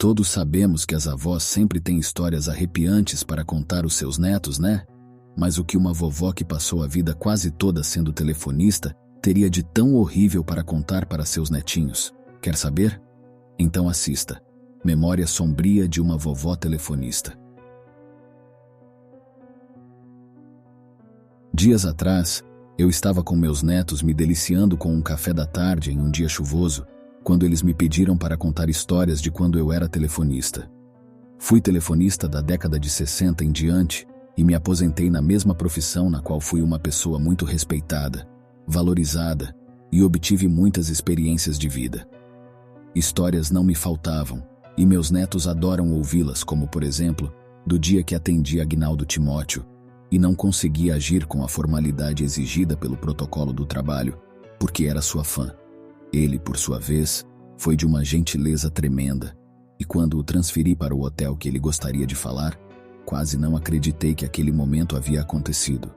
Todos sabemos que as avós sempre têm histórias arrepiantes para contar aos seus netos, né? Mas o que uma vovó que passou a vida quase toda sendo telefonista teria de tão horrível para contar para seus netinhos? Quer saber? Então assista. Memória sombria de uma vovó telefonista. Dias atrás, eu estava com meus netos me deliciando com um café da tarde em um dia chuvoso, quando eles me pediram para contar histórias de quando eu era telefonista. Fui telefonista da década de 60 em diante e me aposentei na mesma profissão na qual fui uma pessoa muito respeitada, valorizada e obtive muitas experiências de vida. Histórias não me faltavam e meus netos adoram ouvi-las, como por exemplo, do dia que atendi Aguinaldo Timóteo e não conseguia agir com a formalidade exigida pelo protocolo do trabalho, porque era sua fã. Ele, por sua vez, foi de uma gentileza tremenda, e quando o transferi para o hotel que ele gostaria de falar, quase não acreditei que aquele momento havia acontecido.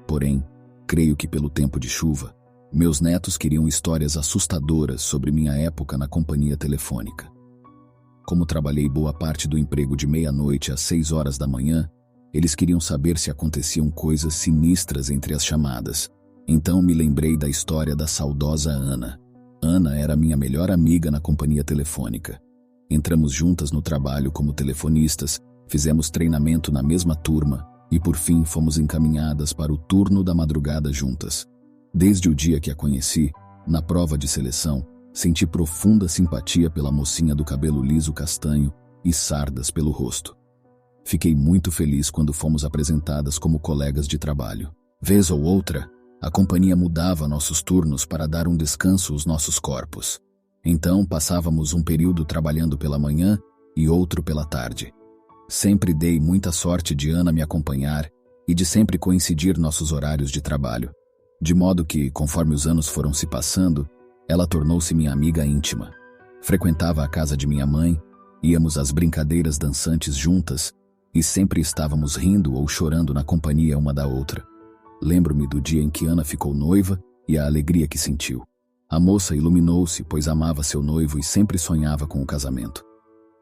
Porém, creio que pelo tempo de chuva, meus netos queriam histórias assustadoras sobre minha época na companhia telefônica. Como trabalhei boa parte do emprego de meia-noite às 6 horas da manhã, eles queriam saber se aconteciam coisas sinistras entre as chamadas. Então me lembrei da história da saudosa Ana. Ana era minha melhor amiga na companhia telefônica. Entramos juntas no trabalho como telefonistas, fizemos treinamento na mesma turma e por fim fomos encaminhadas para o turno da madrugada juntas. Desde o dia que a conheci, na prova de seleção, senti profunda simpatia pela mocinha do cabelo liso castanho e sardas pelo rosto. Fiquei muito feliz quando fomos apresentadas como colegas de trabalho. Vez ou outra, a companhia mudava nossos turnos para dar um descanso aos nossos corpos. Então passávamos um período trabalhando pela manhã e outro pela tarde. Sempre dei muita sorte de Ana me acompanhar e de sempre coincidir nossos horários de trabalho. De modo que, conforme os anos foram se passando, ela tornou-se minha amiga íntima. Frequentava a casa de minha mãe, íamos às brincadeiras dançantes juntas e sempre estávamos rindo ou chorando na companhia uma da outra. Lembro-me do dia em que Ana ficou noiva e a alegria que sentiu. A moça iluminou-se, pois amava seu noivo e sempre sonhava com o casamento.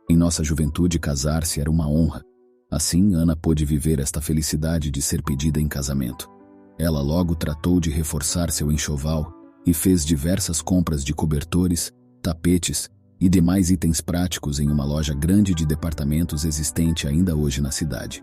Em nossa juventude, casar-se era uma honra. Assim, Ana pôde viver esta felicidade de ser pedida em casamento. Ela logo tratou de reforçar seu enxoval e fez diversas compras de cobertores, tapetes e demais itens práticos em uma loja grande de departamentos existente ainda hoje na cidade.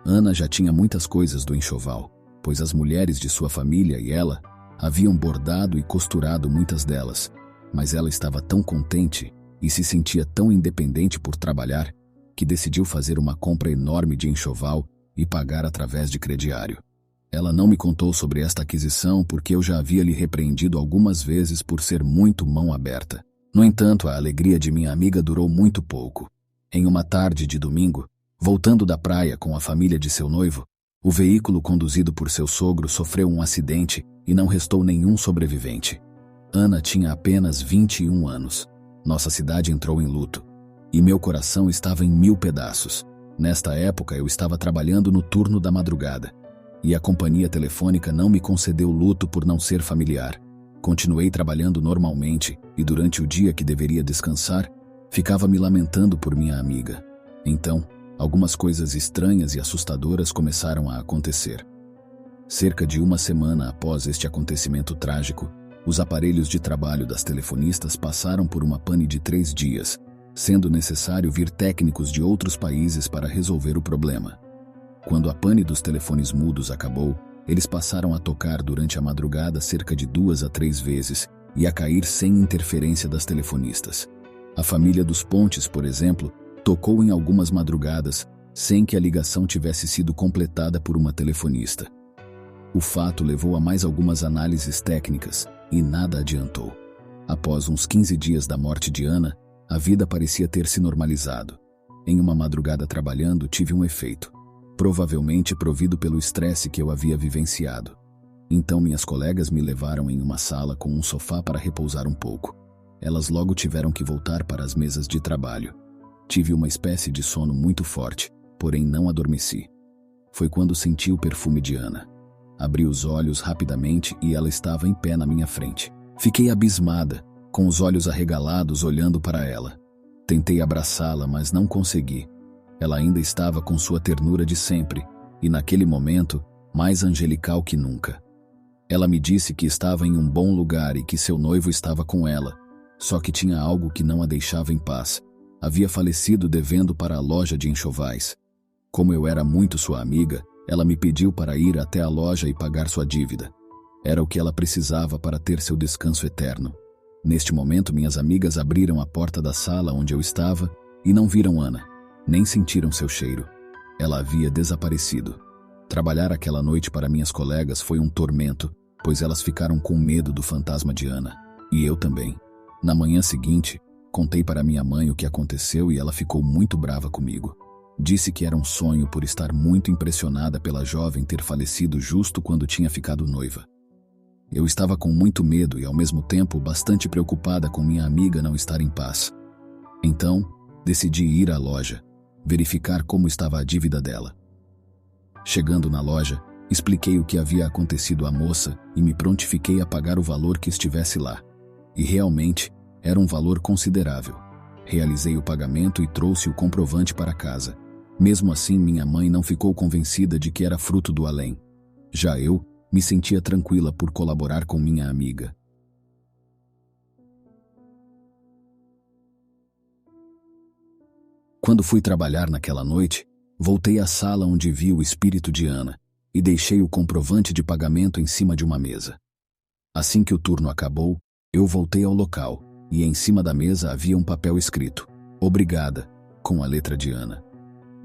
Ana já tinha muitas coisas do enxoval, pois as mulheres de sua família e ela haviam bordado e costurado muitas delas, mas ela estava tão contente e se sentia tão independente por trabalhar que decidiu fazer uma compra enorme de enxoval e pagar através de crediário. Ela não me contou sobre esta aquisição porque eu já havia lhe repreendido algumas vezes por ser muito mão aberta. No entanto, a alegria de minha amiga durou muito pouco. Em uma tarde de domingo, voltando da praia com a família de seu noivo, o veículo conduzido por seu sogro sofreu um acidente e não restou nenhum sobrevivente. Ana tinha apenas 21 anos. Nossa cidade entrou em luto, e meu coração estava em 1000 pedaços. Nesta época eu estava trabalhando no turno da madrugada, e a companhia telefônica não me concedeu luto por não ser familiar. Continuei trabalhando normalmente, e durante o dia que deveria descansar, ficava me lamentando por minha amiga. Então, algumas coisas estranhas e assustadoras começaram a acontecer. Cerca de uma semana após este acontecimento trágico, os aparelhos de trabalho das telefonistas passaram por uma pane de 3 dias, sendo necessário vir técnicos de outros países para resolver o problema. Quando a pane dos telefones mudos acabou, eles passaram a tocar durante a madrugada cerca de 2 a 3 vezes e a cair sem interferência das telefonistas. A família dos Pontes, por exemplo, tocou em algumas madrugadas sem que a ligação tivesse sido completada por uma telefonista. O fato levou a mais algumas análises técnicas e nada adiantou. Após uns 15 dias da morte de Ana, a vida parecia ter se normalizado. Em uma madrugada trabalhando, tive um efeito, provavelmente provido pelo estresse que eu havia vivenciado. Então minhas colegas me levaram em uma sala com um sofá para repousar um pouco. Elas logo tiveram que voltar para as mesas de trabalho. Tive uma espécie de sono muito forte, porém não adormeci. Foi quando senti o perfume de Ana. Abri os olhos rapidamente e ela estava em pé na minha frente. Fiquei abismada, com os olhos arregalados olhando para ela. Tentei abraçá-la, mas não consegui. Ela ainda estava com sua ternura de sempre, e naquele momento, mais angelical que nunca. Ela me disse que estava em um bom lugar e que seu noivo estava com ela, só que tinha algo que não a deixava em paz. Havia falecido devendo para a loja de enxovais. Como eu era muito sua amiga, ela me pediu para ir até a loja e pagar sua dívida. Era o que ela precisava para ter seu descanso eterno. Neste momento, minhas amigas abriram a porta da sala onde eu estava e não viram Ana, nem sentiram seu cheiro. Ela havia desaparecido. Trabalhar aquela noite para minhas colegas foi um tormento, pois elas ficaram com medo do fantasma de Ana, e eu também. Na manhã seguinte, contei para minha mãe o que aconteceu e ela ficou muito brava comigo. Disse que era um sonho por estar muito impressionada pela jovem ter falecido justo quando tinha ficado noiva. Eu estava com muito medo e, ao mesmo tempo, bastante preocupada com minha amiga não estar em paz. Então, decidi ir à loja, verificar como estava a dívida dela. Chegando na loja, expliquei o que havia acontecido à moça e me prontifiquei a pagar o valor que estivesse lá. E realmente, era um valor considerável. Realizei o pagamento e trouxe o comprovante para casa. Mesmo assim, minha mãe não ficou convencida de que era fruto do além. Já eu me sentia tranquila por colaborar com minha amiga. Quando fui trabalhar naquela noite, voltei à sala onde vi o espírito de Ana e deixei o comprovante de pagamento em cima de uma mesa. Assim que o turno acabou, eu voltei ao local e em cima da mesa havia um papel escrito "Obrigada", com a letra de Ana.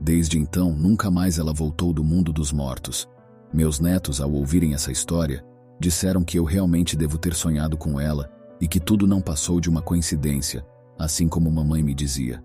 Desde então, nunca mais ela voltou do mundo dos mortos. Meus netos, ao ouvirem essa história, disseram que eu realmente devo ter sonhado com ela e que tudo não passou de uma coincidência, assim como mamãe me dizia.